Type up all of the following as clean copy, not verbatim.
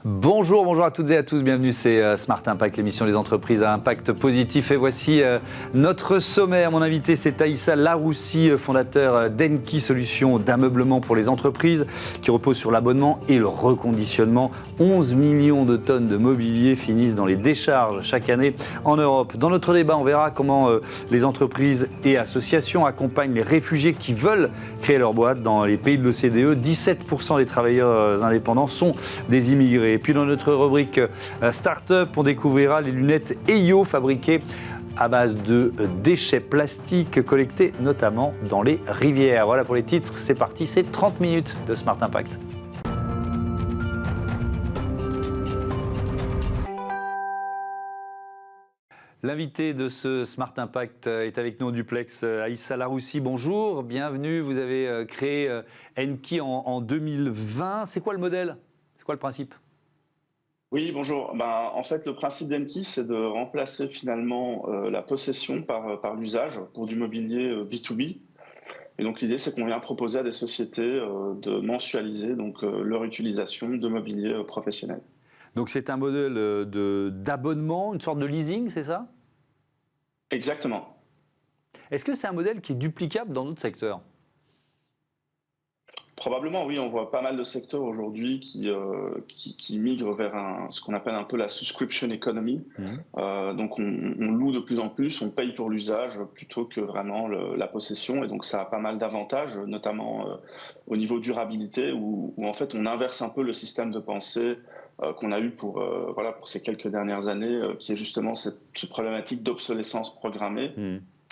Bonjour, bonjour à toutes et à tous, bienvenue, c'est Smart Impact, l'émission des entreprises à impact positif. Et voici notre sommaire. Mon invité, c'est Taïssa Laroussi, fondateur d'Enki, solution d'ameublement pour les entreprises, qui repose sur l'abonnement et le reconditionnement. 11 millions de tonnes de mobilier finissent dans les décharges chaque année en Europe. Dans notre débat, on verra comment les entreprises et associations accompagnent les réfugiés qui veulent créer leur boîte dans les pays de l'OCDE. 17% des travailleurs indépendants sont des immigrés. Et puis dans notre rubrique Startup, on découvrira les lunettes EIO fabriquées à base de déchets plastiques collectés notamment dans les rivières. Voilà pour les titres, c'est parti, c'est 30 minutes de Smart Impact. L'invité de ce Smart Impact est avec nous au duplex, Taïssa Laroussi. Bonjour, bienvenue. Vous avez créé Enki en 2020. C'est quoi le modèle? C'est quoi le principe? Oui, bonjour. En fait, le principe d'Enki, c'est de remplacer finalement la possession par l'usage pour du mobilier B2B. Et donc l'idée, c'est qu'on vient proposer à des sociétés de mensualiser leur utilisation de mobilier professionnel. Donc c'est un modèle d'abonnement, une sorte de leasing, c'est ça? Exactement. Est-ce que c'est un modèle qui est duplicable dans d'autres secteurs? Probablement, oui. On voit pas mal de secteurs aujourd'hui qui migrent vers ce qu'on appelle un peu la subscription economy. Donc on loue de plus en plus, on paye pour l'usage plutôt que vraiment la possession. Et donc ça a pas mal d'avantages, notamment au niveau durabilité, où en fait on inverse un peu le système de pensée qu'on a eu pour ces quelques dernières années, qui est justement cette problématique d'obsolescence programmée.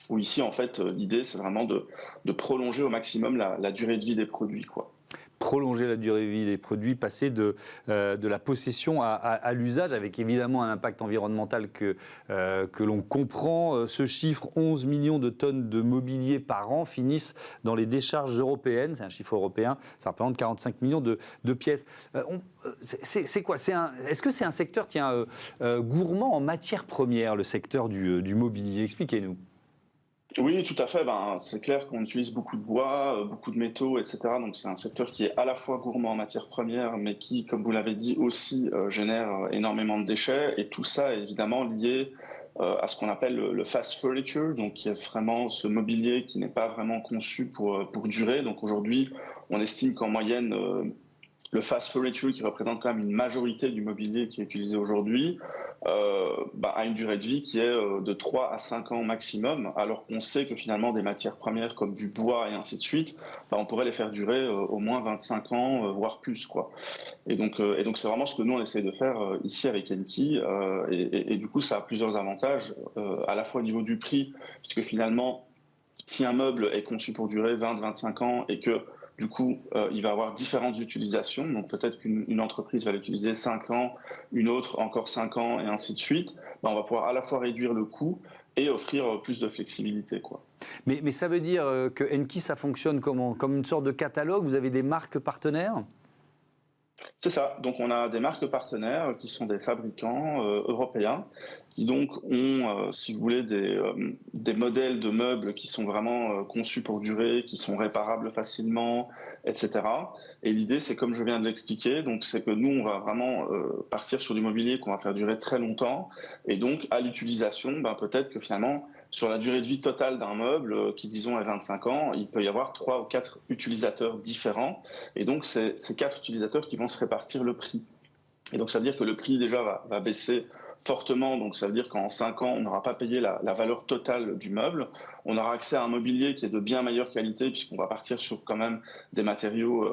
Où ici, en fait, l'idée, c'est vraiment de prolonger au maximum la durée de vie des produits, quoi. Prolonger la durée de vie des produits, passer de la possession à l'usage, avec évidemment un impact environnemental que l'on comprend. Ce chiffre, 11 millions de tonnes de mobilier par an finissent dans les décharges européennes. C'est un chiffre européen, ça représente 45 millions de pièces. C'est quoi? Est-ce que c'est un secteur gourmand en matières premières, le secteur du mobilier? Expliquez-nous. Oui, tout à fait. C'est clair qu'on utilise beaucoup de bois, beaucoup de métaux, etc. Donc c'est un secteur qui est à la fois gourmand en matières premières, mais qui, comme vous l'avez dit, aussi génère énormément de déchets. Et tout ça est évidemment lié à ce qu'on appelle le fast furniture, donc qui est vraiment ce mobilier qui n'est pas vraiment conçu pour durer. Donc aujourd'hui, on estime qu'en moyenne, le fast furniture, qui représente quand même une majorité du mobilier qui est utilisé aujourd'hui, a une durée de vie qui est de 3 à 5 ans maximum, alors qu'on sait que finalement des matières premières comme du bois et ainsi de suite, on pourrait les faire durer au moins 25 ans, voire plus, quoi. Et donc c'est vraiment ce que nous on essaie de faire ici avec Enki, et du coup ça a plusieurs avantages, à la fois au niveau du prix, puisque finalement si un meuble est conçu pour durer 20-25 ans et que du coup, il va avoir différentes utilisations. Donc peut-être qu'une entreprise va l'utiliser 5 ans, une autre encore 5 ans, et ainsi de suite. On va pouvoir à la fois réduire le coût et offrir plus de flexibilité, quoi. Mais ça veut dire que Enki, ça fonctionne comme une sorte de catalogue? Vous avez des marques partenaires? C'est ça. Donc on a des marques partenaires qui sont des fabricants européens qui donc ont, si vous voulez, des modèles de meubles qui sont vraiment conçus pour durer, qui sont réparables facilement, etc. Et l'idée, c'est comme je viens de l'expliquer, donc c'est que nous, on va vraiment partir sur du mobilier qu'on va faire durer très longtemps. Et donc à l'utilisation, peut-être que finalement, sur la durée de vie totale d'un meuble, qui disons est 25 ans, il peut y avoir 3 ou 4 utilisateurs différents. Et donc, c'est ces 4 utilisateurs qui vont se répartir le prix. Et donc, ça veut dire que le prix, déjà, va baisser fortement. Donc, ça veut dire qu'en 5 ans, on n'aura pas payé la valeur totale du meuble. On aura accès à un mobilier qui est de bien meilleure qualité, puisqu'on va partir sur quand même des matériaux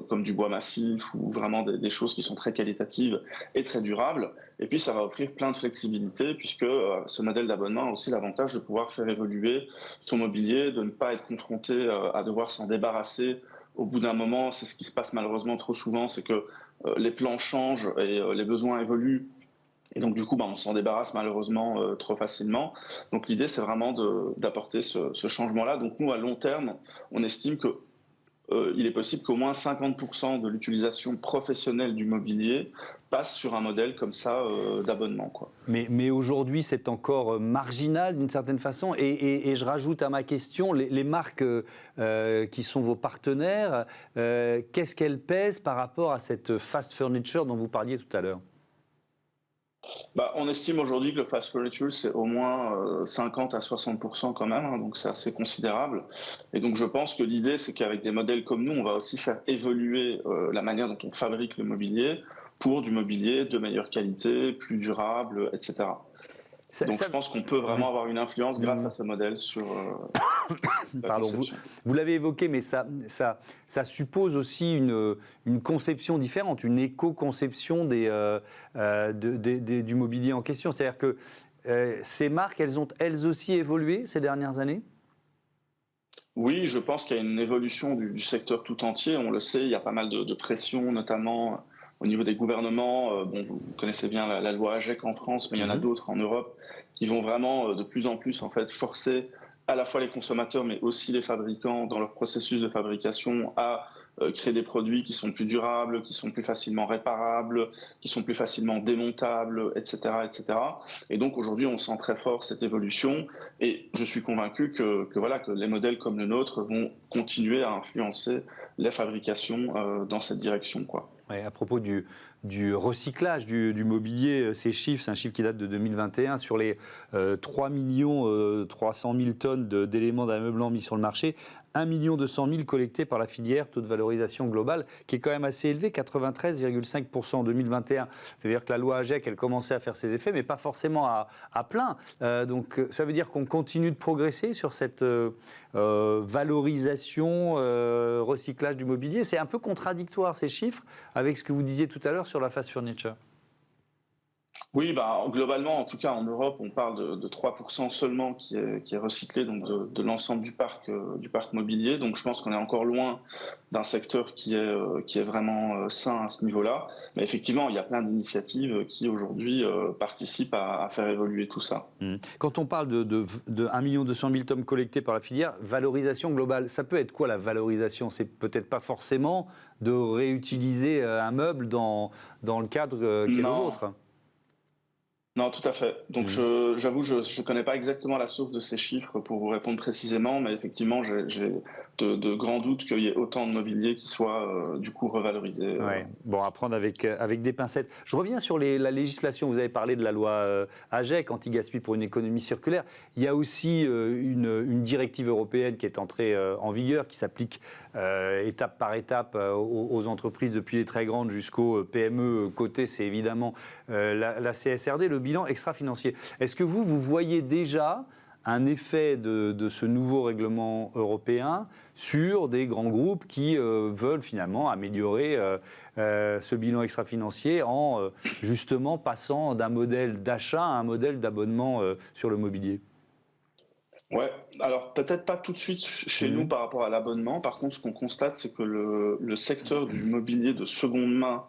comme du bois massif ou vraiment des choses qui sont très qualitatives et très durables. Et puis, ça va offrir plein de flexibilité, puisque ce modèle d'abonnement a aussi l'avantage de pouvoir faire évoluer son mobilier, de ne pas être confronté à devoir s'en débarrasser au bout d'un moment. C'est ce qui se passe malheureusement trop souvent, c'est que les plans changent et les besoins évoluent. Et donc du coup, on s'en débarrasse malheureusement trop facilement. Donc l'idée, c'est vraiment d'apporter ce changement-là. Donc nous, à long terme, on estime que il est possible qu'au moins 50% de l'utilisation professionnelle du mobilier passe sur un modèle comme ça d'abonnement, quoi. Mais aujourd'hui, c'est encore marginal d'une certaine façon. Et je rajoute à ma question, les marques qui sont vos partenaires, qu'est-ce qu'elles pèsent par rapport à cette fast furniture dont vous parliez tout à l'heure? On estime aujourd'hui que le fast furniture, c'est au moins 50 à 60% quand même, hein, donc c'est assez considérable. Et donc je pense que l'idée, c'est qu'avec des modèles comme nous, on va aussi faire évoluer la manière dont on fabrique le mobilier pour du mobilier de meilleure qualité, plus durable, etc. Donc je pense qu'on peut vraiment avoir une influence grâce à ce modèle sur la Pardon, conception. vous l'avez évoqué, mais ça suppose aussi une conception différente, une éco-conception du mobilier en question. C'est-à-dire que ces marques, elles ont elles aussi évolué ces dernières années? Oui, je pense qu'il y a une évolution du secteur tout entier. On le sait, il y a pas mal de pression, notamment au niveau des gouvernements. Bon, vous connaissez bien la loi AGEC en France, mais il y en a d'autres en Europe qui vont vraiment de plus en plus en fait forcer à la fois les consommateurs, mais aussi les fabricants dans leur processus de fabrication à créer des produits qui sont plus durables, qui sont plus facilement réparables, qui sont plus facilement démontables, etc., etc. Et donc aujourd'hui, on sent très fort cette évolution. Et je suis convaincu que voilà, que les modèles comme le nôtre vont continuer à influencer les fabrications dans cette direction, quoi. Ouais, à propos du recyclage du mobilier, ces chiffres, c'est un chiffre qui date de 2021, sur les 3 300 000 tonnes d'éléments d'ameublement mis sur le marché, 1 200 000 collectés par la filière, taux de valorisation globale qui est quand même assez élevé, 93,5% en 2021. C'est-à-dire que la loi AGEC, elle commençait à faire ses effets, mais pas forcément à plein. Donc ça veut dire qu'on continue de progresser sur cette valorisation, recyclage du mobilier. C'est un peu contradictoire ces chiffres avec ce que vous disiez tout à l'heure sur la fast furniture. Oui, globalement, en tout cas en Europe, on parle de 3% seulement qui est recyclé donc de l'ensemble du parc mobilier. Donc je pense qu'on est encore loin d'un secteur qui est vraiment sain à ce niveau-là. Mais effectivement, il y a plein d'initiatives qui aujourd'hui participent à faire évoluer tout ça. Quand on parle de 1 200 000 tonnes collectées par la filière, valorisation globale, ça peut être quoi la valorisation? C'est peut-être pas forcément de réutiliser un meuble dans le cadre qui est le vôtre. Non, tout à fait. Donc, j'avoue, je ne connais pas exactement la source de ces chiffres pour vous répondre précisément, mais effectivement, j'ai de grands doutes qu'il y ait autant de mobilier qui soit du coup revalorisé. Ouais. Bon, à prendre avec des pincettes. Je reviens sur la législation. Vous avez parlé de la loi AGEC, anti-gaspi pour une économie circulaire. Il y a aussi une directive européenne qui est entrée en vigueur, qui s'applique étape par étape aux entreprises, depuis les très grandes jusqu'aux PME cotées. C'est évidemment la CSRD, le bilan extra-financier. Est-ce que vous voyez déjà un effet de ce nouveau règlement européen sur des grands groupes qui veulent finalement améliorer ce bilan extra-financier en justement passant d'un modèle d'achat à un modèle d'abonnement sur le mobilier? Ouais, alors peut-être pas tout de suite chez nous par rapport à l'abonnement. Par contre, ce qu'on constate, c'est que le secteur du mobilier de seconde main,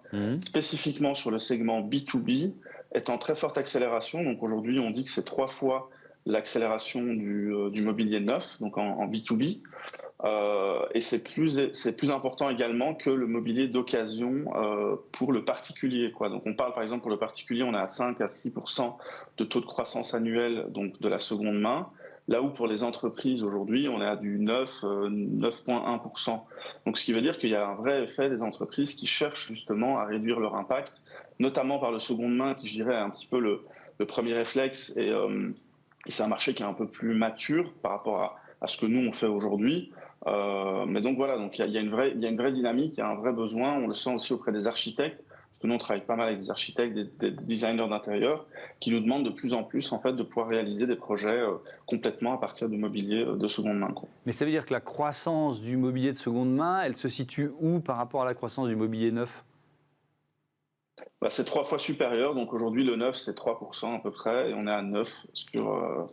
spécifiquement sur le segment B2B, est en très forte accélération. Donc aujourd'hui, on dit que c'est 3 fois l'accélération du mobilier neuf, donc en B2B. Et c'est plus important également que le mobilier d'occasion pour le particulier, quoi. Donc on parle par exemple pour le particulier, on est à 5 à 6% de taux de croissance annuel donc de la seconde main, là où pour les entreprises aujourd'hui on est à du 9,1%. Donc ce qui veut dire qu'il y a un vrai effet des entreprises qui cherchent justement à réduire leur impact, notamment par le seconde main qui, je dirais, est un petit peu le premier réflexe, et c'est un marché qui est un peu plus mature par rapport à ce que nous on fait aujourd'hui. Mais donc voilà, donc il y a une vraie dynamique, il y a un vrai besoin. On le sent aussi auprès des architectes, parce que nous on travaille pas mal avec des architectes, des designers d'intérieur, qui nous demandent de plus en plus en fait de pouvoir réaliser des projets complètement à partir du mobilier de seconde main, quoi. Mais ça veut dire que la croissance du mobilier de seconde main, elle se situe où par rapport à la croissance du mobilier neuf? C'est 3 fois supérieur. Donc aujourd'hui le neuf c'est 3% à peu près, et on est à 9 sur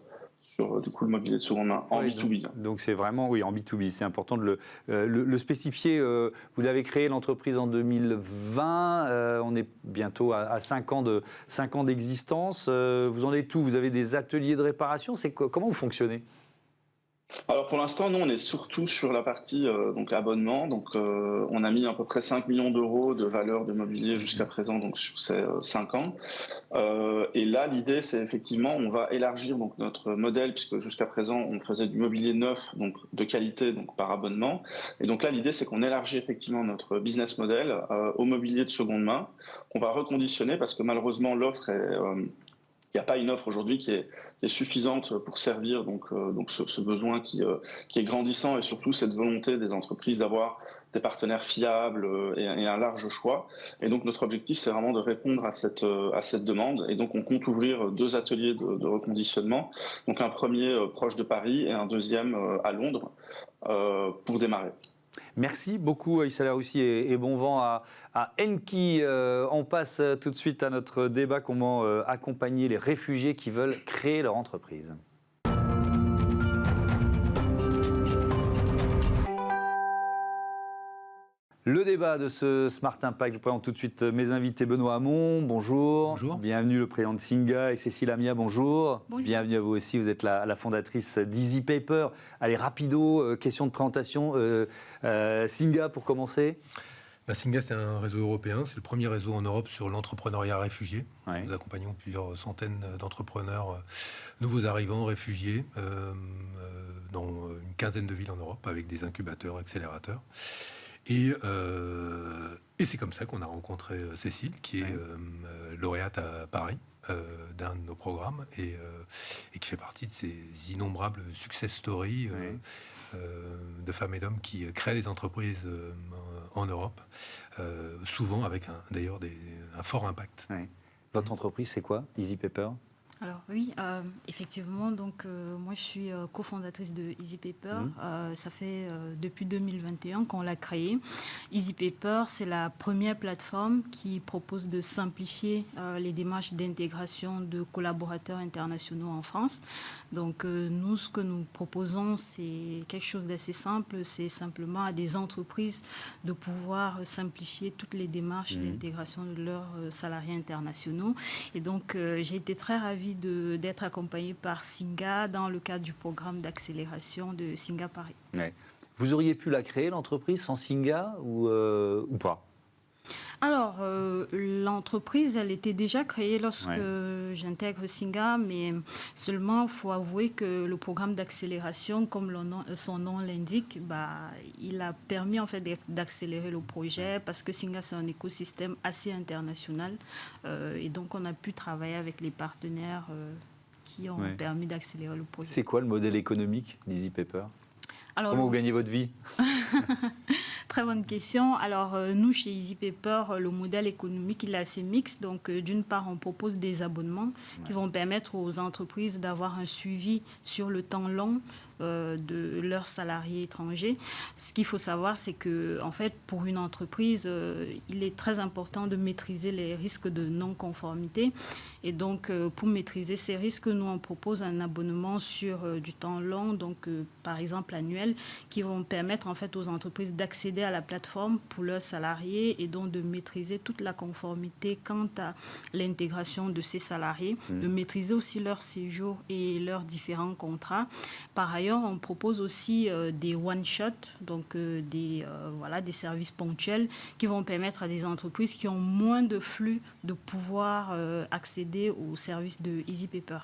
du coup le mobilier de seconde main en B2B. Donc c'est vraiment, oui, en B2B, c'est important de le spécifier. Vous l'avez créé l'entreprise en 2020, on est bientôt à 5 ans d'existence. Vous en êtes où? Vous avez des ateliers de réparation? Comment vous fonctionnez? Alors pour l'instant, nous, on est surtout sur la partie donc abonnement. Donc on a mis à peu près 5 millions d'euros de valeur de mobilier jusqu'à présent, donc sur ces 5 ans. Et là, l'idée, c'est effectivement, on va élargir donc notre modèle, puisque jusqu'à présent, on faisait du mobilier neuf, donc de qualité, donc par abonnement. Et donc là, l'idée, c'est qu'on élargit effectivement notre business model au mobilier de seconde main, qu'on va reconditionner, parce que malheureusement, l'offre est il n'y a pas une offre aujourd'hui qui est suffisante pour servir donc ce besoin qui est grandissant, et surtout cette volonté des entreprises d'avoir des partenaires fiables et un large choix. Et donc notre objectif, c'est vraiment de répondre à cette demande. Et donc on compte ouvrir 2 ateliers de reconditionnement. Donc un premier proche de Paris et un deuxième à Londres pour démarrer. Merci beaucoup Aïssa Laroussi et bon vent à Enki. On passe tout de suite à notre débat, comment accompagner les réfugiés qui veulent créer leur entreprise. Le débat de ce Smart Impact, je présente tout de suite mes invités. Benoît Hamon, bonjour. Bonjour. Bienvenue le président de Singa, et Cécile Amia, bonjour. Bonjour. Bienvenue à vous aussi, vous êtes la fondatrice d'Easy Paper. Allez, rapido, question de présentation. Singa pour commencer. Singa, c'est un réseau européen, c'est le premier réseau en Europe sur l'entrepreneuriat réfugié. Ouais. Nous accompagnons plusieurs centaines d'entrepreneurs nouveaux arrivants, réfugiés, dans une quinzaine de villes en Europe, avec des incubateurs, accélérateurs. Et c'est comme ça qu'on a rencontré Cécile, qui est lauréate à Paris d'un de nos programmes et qui fait partie de ces innombrables success stories de femmes et d'hommes qui créent des entreprises en Europe, souvent avec d'ailleurs un fort impact. Ouais. Votre entreprise, c'est quoi, Easy Paper ? Alors oui, effectivement, donc moi je suis cofondatrice de Easy Paper. Ça fait depuis 2021 qu'on l'a créé. Easy Paper, c'est la première plateforme qui propose de simplifier les démarches d'intégration de collaborateurs internationaux en France. Donc nous, ce que nous proposons, c'est quelque chose d'assez simple. C'est simplement à des entreprises de pouvoir simplifier toutes les démarches d'intégration de leurs salariés internationaux. Et donc j'ai été très ravie d'être accompagnée par Singa dans le cadre du programme d'accélération de Singa Paris. Ouais. Vous auriez pu la créer, l'entreprise, sans Singa ou pas ? Alors, l'entreprise, elle était déjà créée lorsque j'intègre Singa, mais seulement, il faut avouer que le programme d'accélération, comme son nom l'indique, il a permis en fait d'accélérer le projet parce que Singa, c'est un écosystème assez international. Et donc, on a pu travailler avec les partenaires qui ont permis d'accélérer le projet. C'est quoi le modèle économique d'Easy Paper ? Alors, comment vous gagnez votre vie ? Très bonne question. Alors, nous, chez Easy Paper, le modèle économique, il est assez mixte. Donc, d'une part, on propose des abonnements qui vont permettre aux entreprises d'avoir un suivi sur le temps long de leurs salariés étrangers. Ce qu'il faut savoir, c'est que, en fait, pour une entreprise, il est très important de maîtriser les risques de non-conformité. Et donc, pour maîtriser ces risques, nous, on propose un abonnement sur du temps long, donc par exemple annuel, qui vont permettre en fait aux entreprises d'accéder à la plateforme pour leurs salariés et donc de maîtriser toute la conformité quant à l'intégration de ces salariés, de maîtriser aussi leur séjour et leurs différents contrats. Par ailleurs, on propose aussi des one-shot, donc des services ponctuels qui vont permettre à des entreprises qui ont moins de flux de pouvoir accéder aux services de Easy Paper.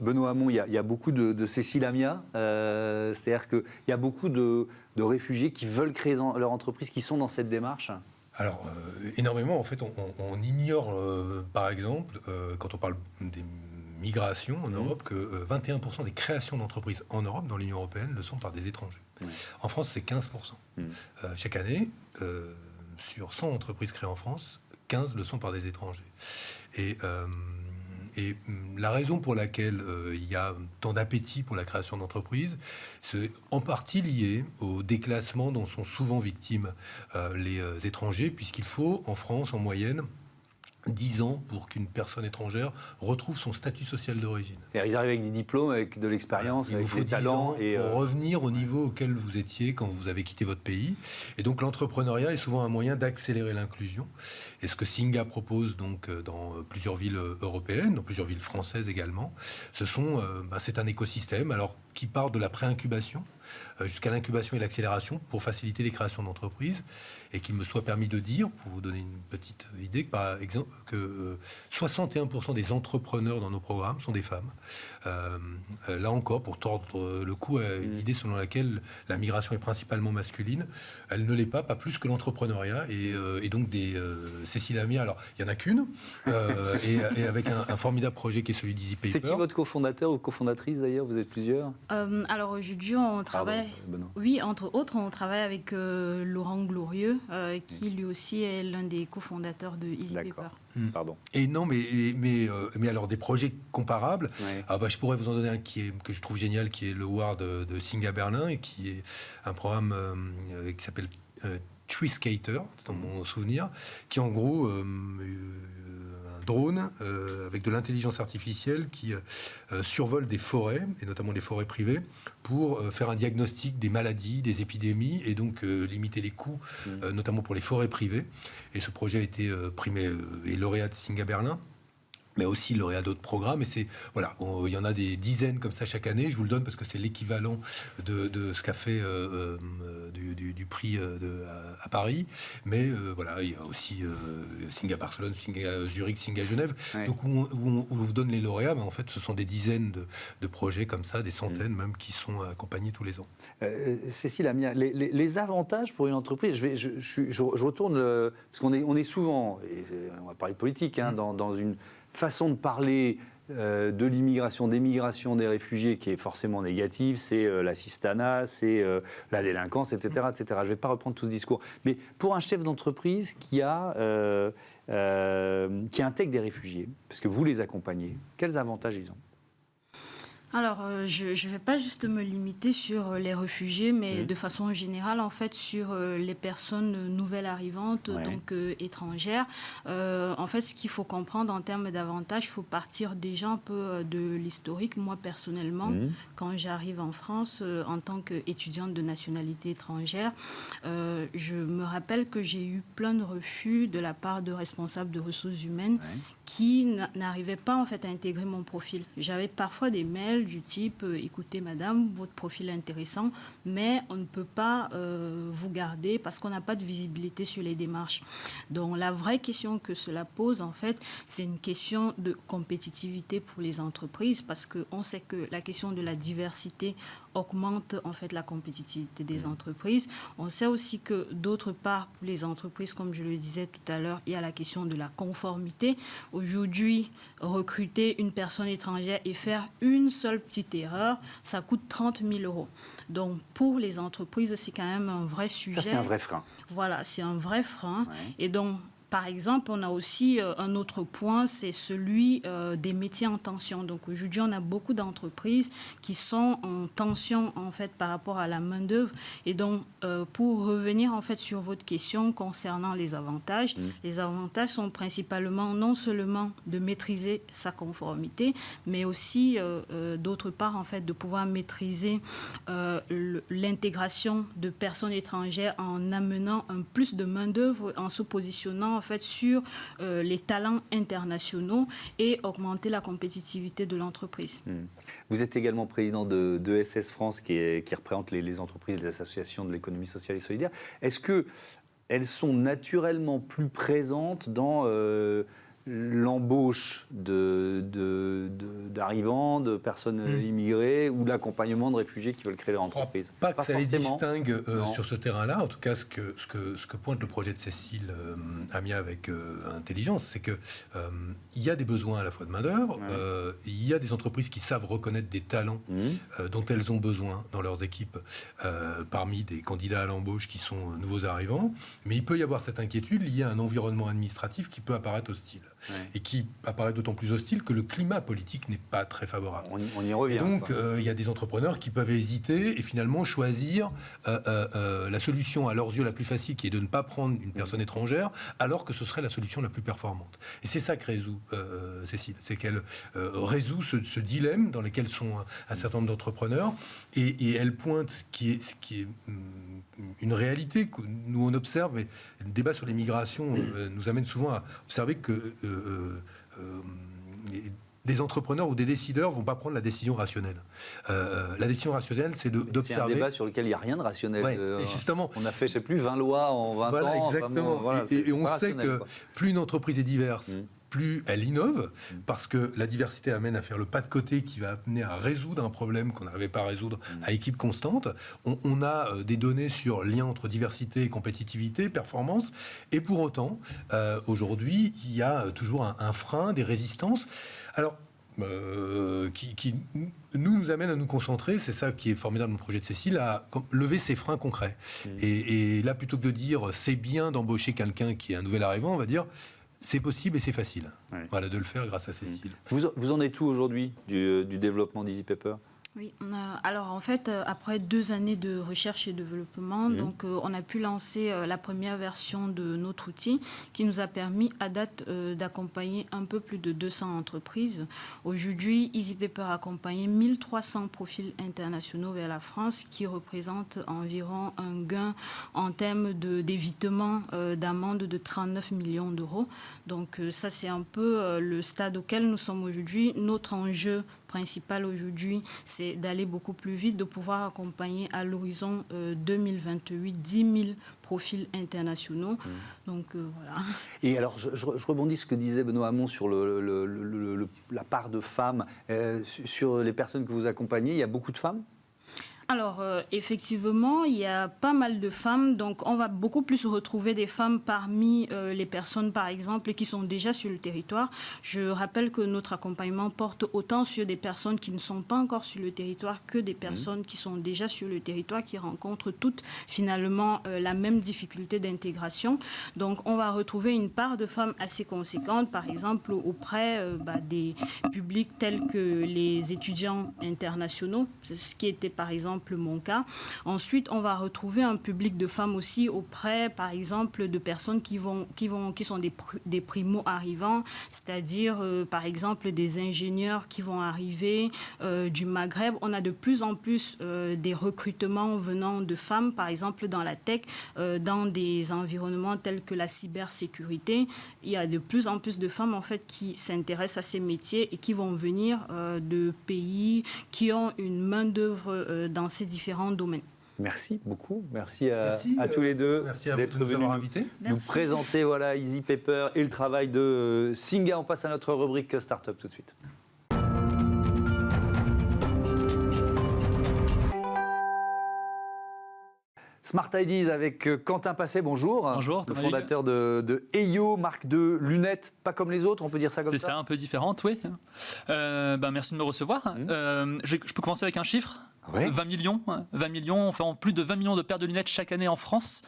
Benoît Hamon, il y a beaucoup de Cécile Amia, c'est-à-dire qu'il y a beaucoup de réfugiés qui veulent créer leur entreprise, qui sont dans cette démarche. Alors, énormément. En fait, on ignore, par exemple, quand on parle des migrations en Europe, que 21% des créations d'entreprises en Europe, dans l'Union européenne, le sont par des étrangers. En France, c'est 15%. Chaque année, sur 100 entreprises créées en France, 15 le sont par des étrangers. Et la raison pour laquelle il y a tant d'appétit pour la création d'entreprises, c'est en partie lié au déclassement dont sont souvent victimes les étrangers, puisqu'il faut, en France, en moyenne, 10 ans pour qu'une personne étrangère retrouve son statut social d'origine. Ils arrivent avec des diplômes, avec de l'expérience, avec des talents. Et pour revenir au niveau auquel vous étiez quand vous avez quitté votre pays. Et donc l'entrepreneuriat est souvent un moyen d'accélérer l'inclusion. Et ce que Singa propose donc dans plusieurs villes européennes, dans plusieurs villes françaises également, c'est un écosystème. Alors qui part de la pré-incubation jusqu'à l'incubation et l'accélération pour faciliter les créations d'entreprises, et qu'il me soit permis de dire, pour vous donner une petite idée, que par exemple, que 61% des entrepreneurs dans nos programmes sont des femmes. Là encore, pour tordre le cou à une idée selon laquelle la migration est principalement masculine, elle ne l'est pas plus que l'entrepreneuriat, et donc Cécile Amia, alors il n'y en a qu'une, et avec un formidable projet qui est celui d'Easy Paper. C'est qui votre cofondateur ou cofondatrice d'ailleurs? Vous êtes plusieurs? Alors aujourd'hui, on travaille... Oui, entre autres, on travaille avec Laurent Glorieux, qui lui aussi est l'un des cofondateurs de Easy Paper. Pardon. Et non, mais alors des projets comparables. Ouais. Je pourrais vous en donner un que je trouve génial, qui est le Ward de Singa Berlin, et qui est un programme qui s'appelle Tree Skater, dans mon souvenir, qui en gros drone avec de l'intelligence artificielle qui survole des forêts, et notamment des forêts privées, pour faire un diagnostic des maladies, des épidémies, et donc limiter les coûts, notamment pour les forêts privées. Et ce projet a été primé et lauréat de Singa Berlin, mais aussi lauréat d'autres programmes. Et voilà, il y en a des dizaines comme ça chaque année. Je vous le donne parce que c'est l'équivalent de ce qu'a fait du prix à Paris. Mais voilà, il y a aussi Singa Barcelone, Singa Zurich, Singa Genève. Ouais. Donc où on vous donne les lauréats, mais en fait ce sont des dizaines de projets comme ça, des centaines même, qui sont accompagnés tous les ans. Cécile Amia, les avantages pour une entreprise, je retourne, parce qu'on est souvent, et on va parler politique, dans une façon de parler de l'immigration, des migrations, des réfugiés qui est forcément négative, c'est l'assistanat, c'est la délinquance, etc., etc. Je ne vais pas reprendre tout ce discours. Mais pour un chef d'entreprise qui intègre des réfugiés, parce que vous les accompagnez, quels avantages ils ont ? Alors, je ne vais pas juste me limiter sur les réfugiés, mais de façon générale, en fait, sur les personnes nouvelles arrivantes, donc étrangères. En fait, ce qu'il faut comprendre en termes d'avantages, il faut partir déjà un peu de l'historique. Moi, personnellement, quand j'arrive en France, en tant qu'étudiante de nationalité étrangère, je me rappelle que j'ai eu plein de refus de la part de responsables de ressources humaines qui n'arrivaient pas, en fait, à intégrer mon profil. J'avais parfois des mails du type « Écoutez, madame, votre profil est intéressant, mais on ne peut pas vous garder parce qu'on n'a pas de visibilité sur les démarches. » Donc, la vraie question que cela pose, en fait, c'est une question de compétitivité pour les entreprises, parce qu'on sait que la question de la diversité augmente en fait la compétitivité des entreprises. On sait aussi que d'autre part, pour les entreprises, comme je le disais tout à l'heure, il y a la question de la conformité. Aujourd'hui, recruter une personne étrangère et faire une seule petite erreur, ça coûte 30 000 €. Donc pour les entreprises, c'est quand même un vrai sujet. Ça, c'est un vrai frein. Voilà, c'est un vrai frein. Et donc, par exemple, on a aussi un autre point, c'est celui des métiers en tension. Donc aujourd'hui, on a beaucoup d'entreprises qui sont en tension en fait par rapport à la main-d'œuvre. Et donc, pour revenir en fait sur votre question concernant les avantages sont principalement non seulement de maîtriser sa conformité, mais aussi d'autre part en fait de pouvoir maîtriser l'intégration de personnes étrangères en amenant un plus de main-d'œuvre, en se positionnant en fait sur les talents internationaux et augmenter la compétitivité de l'entreprise. Vous êtes également président de SS France qui représente les entreprises, les associations de l'économie sociale et solidaire. Est-ce qu'elles sont naturellement plus présentes dans l'embauche d'arrivants, de personnes immigrées ou l'accompagnement de réfugiés qui veulent créer leur entreprise? Pas que ça les distingue sur ce terrain-là. En tout cas, ce que pointe le projet de Cécile Amia avec intelligence, c'est que il y a des besoins à la fois de main-d'œuvre, il y a des entreprises qui savent reconnaître des talents dont elles ont besoin dans leurs équipes parmi des candidats à l'embauche qui sont nouveaux arrivants. Mais il peut y avoir cette inquiétude liée à un environnement administratif qui peut apparaître hostile. Et qui apparaît d'autant plus hostile que le climat politique n'est pas très favorable. On y revient. Et donc, il y a des entrepreneurs qui peuvent hésiter et finalement choisir la solution à leurs yeux la plus facile, qui est de ne pas prendre une personne étrangère, alors que ce serait la solution la plus performante. Et c'est ça que résout Cécile, c'est qu'elle résout ce dilemme dans lequel sont un certain nombre d'entrepreneurs, et elle pointe qui est une réalité que nous on observe, mais le débat sur les migrations nous amène souvent à observer que des entrepreneurs ou des décideurs ne vont pas prendre la décision rationnelle. La décision rationnelle, c'est d'observer... C'est un débat sur lequel il n'y a rien de rationnel. Ouais, et justement, on a fait, je ne sais plus, 20 lois en 20 voilà, ans. Exactement. Vraiment, et on sait que quoi. plus une entreprise est diverse, plus elle innove, parce que la diversité amène à faire le pas de côté qui va amener à résoudre un problème qu'on n'arrivait pas à résoudre à équipe constante. On a des données sur lien entre diversité, compétitivité, performance, et pour autant, aujourd'hui, il y a toujours un frein, des résistances. Alors, qui nous amène à nous concentrer, c'est ça qui est formidable dans le projet de Cécile, à lever ces freins concrets. Et là, plutôt que de dire c'est bien d'embaucher quelqu'un qui est un nouvel arrivant, on va dire c'est possible et c'est facile. Ouais. Voilà, de le faire grâce à Cécile. Vous en êtes où aujourd'hui du développement d'Easy Paper ? Oui, alors en fait, après 2 années de recherche et développement, donc, on a pu lancer la première version de notre outil qui nous a permis à date d'accompagner un peu plus de 200 entreprises. Aujourd'hui, Easy Paper a accompagné 1300 profils internationaux vers la France qui représentent environ un gain en termes d'évitement d'amende de 39 millions d'euros. Donc ça, c'est un peu le stade auquel nous sommes aujourd'hui. Notre enjeu principal aujourd'hui, c'est d'aller beaucoup plus vite, de pouvoir accompagner à l'horizon 2028 10 000 profils internationaux. Donc voilà. Et alors, je rebondis sur ce que disait Benoît Hamon sur la part de femmes. Sur les personnes que vous accompagnez, il y a beaucoup de femmes ? Alors, effectivement, il y a pas mal de femmes. Donc, on va beaucoup plus retrouver des femmes parmi les personnes, par exemple, qui sont déjà sur le territoire. Je rappelle que notre accompagnement porte autant sur des personnes qui ne sont pas encore sur le territoire que des personnes qui sont déjà sur le territoire, qui rencontrent toutes, finalement, la même difficulté d'intégration. Donc, on va retrouver une part de femmes assez conséquente, par exemple, auprès des publics tels que les étudiants internationaux, ce qui était, par exemple, mon cas. Ensuite, on va retrouver un public de femmes aussi auprès, par exemple, de personnes qui sont des primo-arrivants, c'est-à-dire, par exemple, des ingénieurs qui vont arriver du Maghreb. On a de plus en plus des recrutements venant de femmes, par exemple, dans la tech, dans des environnements tels que la cybersécurité. Il y a de plus en plus de femmes, en fait, qui s'intéressent à ces métiers et qui vont venir de pays qui ont une main-d'œuvre dans ces différents domaines. Merci beaucoup. Merci à tous les deux d'être venus nous présenter Easy Paper et le travail de Singa. On passe à notre rubrique Startup tout de suite. Smart Ideas avec Quentin Passet, bonjour. Bonjour. Le fondateur de Eyo, marque de lunettes, pas comme les autres, on peut dire ça comme ça. C'est ça, un peu différente, oui. Merci de me recevoir. Je peux commencer avec un chiffre. Ouais. 20 millions. 20 millions, on fait plus de 20 millions de paires de lunettes chaque année en France.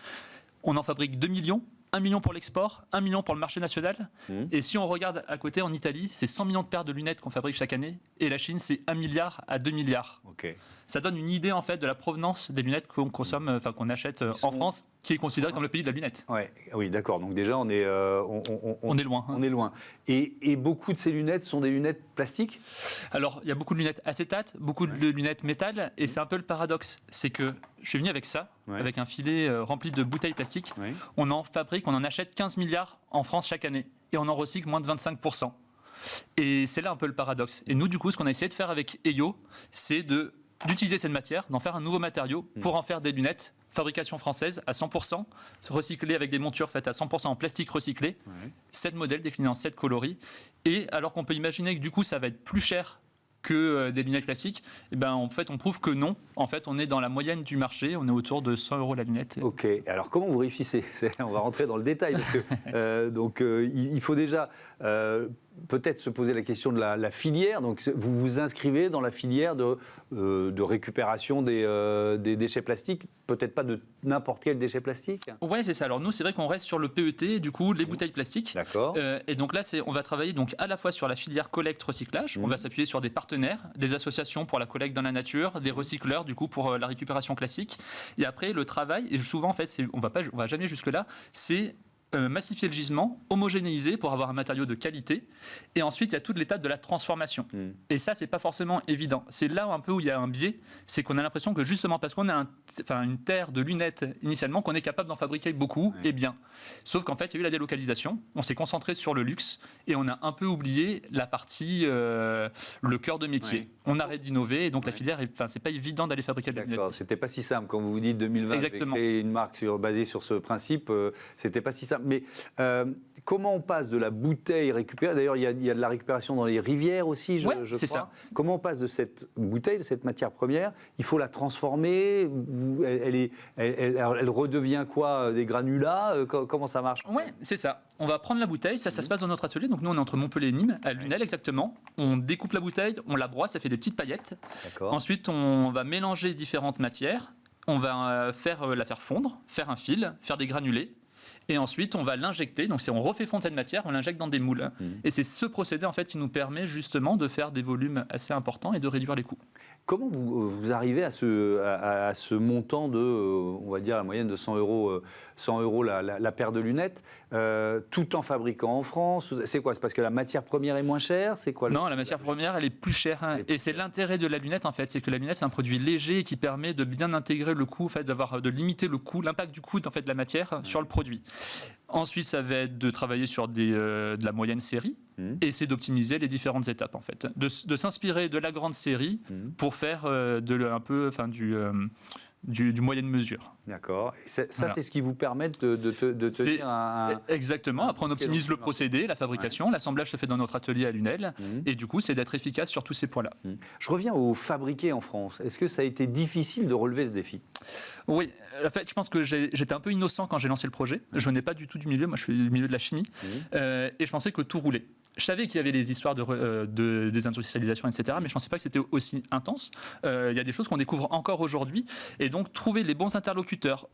On en fabrique 2 millions. 1 million pour l'export, 1 million pour le marché national. Et si on regarde à côté, en Italie, c'est 100 millions de paires de lunettes qu'on fabrique chaque année. Et la Chine, c'est 1 milliard à 2 milliards. Okay. Ça donne une idée, en fait, de la provenance des lunettes qu'on consomme, qu'on achète en France, qui est considéré comme le pays de la lunette. Ouais. Oui, d'accord. Donc déjà, on est loin. On est loin. Et beaucoup de ces lunettes sont des lunettes plastiques ? Alors, il y a beaucoup de lunettes acétate, beaucoup de lunettes métal. Et c'est un peu le paradoxe. C'est que je suis venu avec ça, avec un filet rempli de bouteilles plastiques. Ouais. On en fabrique, on en achète 15 milliards en France chaque année. Et on en recycle moins de 25%. Et c'est là un peu le paradoxe. Et nous, du coup, ce qu'on a essayé de faire avec Eyo, c'est d'utiliser cette matière, d'en faire un nouveau matériau pour en faire des lunettes, fabrication française à 100%, recyclées avec des montures faites à 100% en plastique recyclé, 7 modèles déclinés en 7 coloris. Et alors qu'on peut imaginer que du coup, ça va être plus cher que des lunettes classiques, en fait, on prouve que non. En fait, on est dans la moyenne du marché, on est autour de 100 € la lunette. Ok, alors comment vous réussissez ? On va rentrer dans le détail, parce que il faut déjà peut-être se poser la question de la filière. Donc, vous vous inscrivez dans la filière de récupération des déchets plastiques, peut-être pas de n'importe quel déchet plastique. Ouais, c'est ça. Alors nous, c'est vrai qu'on reste sur le PET, du coup, les bouteilles plastiques. D'accord. Et donc là, on va travailler donc à la fois sur la filière collecte-recyclage. On va s'appuyer sur des partenaires, des associations pour la collecte dans la nature, des recycleurs, du coup, pour la récupération classique. Et après, le travail, et souvent, en fait, on va jamais jusque-là, c'est massifier le gisement, homogénéiser pour avoir un matériau de qualité. Et ensuite, il y a toute l'étape de la transformation. Et ça, c'est pas forcément évident. C'est là un peu où il y a un biais, c'est qu'on a l'impression que justement parce qu'on a une terre de lunettes initialement, qu'on est capable d'en fabriquer beaucoup et bien. Sauf qu'en fait, il y a eu la délocalisation, on s'est concentré sur le luxe et on a un peu oublié la partie, le cœur de métier. On arrête d'innover et donc la filière, c'est pas évident d'aller fabriquer de la lunette. C'était pas si simple. Quand vous vous dites 2020, j'ai créé une marque basée sur ce principe, c'était pas si simple. Mais comment on passe de la bouteille récupérée, d'ailleurs il y a de la récupération dans les rivières aussi, je crois. Ça. Comment on passe de cette bouteille, de cette matière première, il faut la transformer, elle redevient quoi, des granulats, comment ça marche? Oui, c'est ça. On va prendre la bouteille, ça se passe dans notre atelier, donc nous on est entre Montpellier et Nîmes, à Lunel exactement. On découpe la bouteille, on la broie, ça fait des petites paillettes. Ensuite on va mélanger différentes matières, on va la faire fondre, faire un fil, faire des granulés. Et ensuite, on va l'injecter. Donc, on refait fondre cette matière, on l'injecte dans des moules. Et c'est ce procédé en fait qui nous permet justement de faire des volumes assez importants et de réduire les coûts. Comment vous arrivez à ce montant de, on va dire, la moyenne de 100 € la paire de lunettes, tout en fabriquant en France? C'est quoi? C'est parce que la matière première est moins chère? C'est quoi? Non, la matière première, elle est plus chère. Et c'est l'intérêt de la lunette, en fait. C'est que la lunette, c'est un produit léger qui permet de bien intégrer le coût, en fait, de limiter le coût, l'impact du coût en fait, de la matière sur le produit. Ensuite, ça va être de travailler sur de la moyenne série et c'est d'optimiser les différentes étapes, en fait. De s'inspirer de la grande série pour faire du moyenne mesure. D'accord. Et ça, c'est ce qui vous permet de tenir un... Exactement. Après, on optimise le procédé, la fabrication. L'assemblage se fait dans notre atelier à Lunel. Et du coup, c'est d'être efficace sur tous ces points-là. Je reviens au fabriqué en France. Est-ce que ça a été difficile de relever ce défi? Oui. En fait, je pense que j'étais un peu innocent quand j'ai lancé le projet. Je venais pas du tout du milieu. Moi, je suis du milieu de la chimie. Et je pensais que tout roulait. Je savais qu'il y avait des histoires de désindustrialisation, etc. Mais je ne pensais pas que c'était aussi intense. Il y a des choses qu'on découvre encore aujourd'hui. Et donc, trouver les bons interlocuteurs,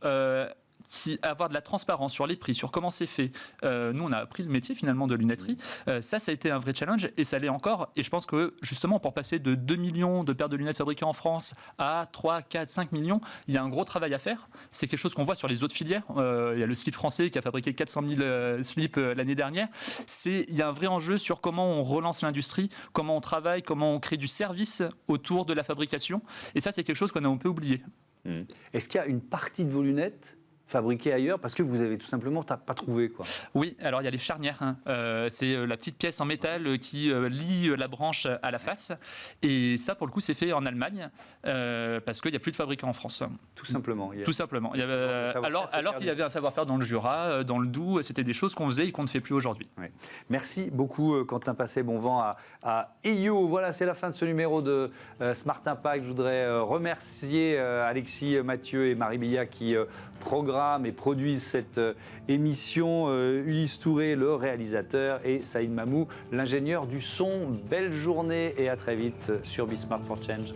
avoir de la transparence sur les prix, sur comment c'est fait. Nous, on a appris le métier finalement de lunetterie. Ça a été un vrai challenge et ça l'est encore. Et je pense que justement, pour passer de 2 millions de paires de lunettes fabriquées en France à 3, 4, 5 millions, il y a un gros travail à faire. C'est quelque chose qu'on voit sur les autres filières. Il y a le slip français qui a fabriqué 400 000 slips l'année dernière. Il y a un vrai enjeu sur comment on relance l'industrie, comment on travaille, comment on crée du service autour de la fabrication. Et ça, c'est quelque chose qu'on a un peu oublié. Est-ce qu'il y a une partie de vos lunettes fabriquées ailleurs parce que vous avez tout simplement pas trouvé, quoi? Oui, alors il y a les charnières. C'est la petite pièce en métal qui lie la branche à la face. Et ça, pour le coup, c'est fait en Allemagne parce qu'il n'y a plus de fabricants en France. Tout simplement. Tout simplement. Il y avait, alors qu'il y avait un savoir-faire dans le Jura, dans le Doubs, c'était des choses qu'on faisait et qu'on ne fait plus aujourd'hui. Oui. Merci beaucoup, Quentin Passet. Bon vent à EYO. Voilà, c'est la fin de ce numéro de Smart Impact. Je voudrais remercier Alexis Mathieu et Marie Billat qui programment et produisent cette émission, Ulysse Touré, le réalisateur, et Saïd Mamou, l'ingénieur du son. Belle journée et à très vite sur Be Smart for Change.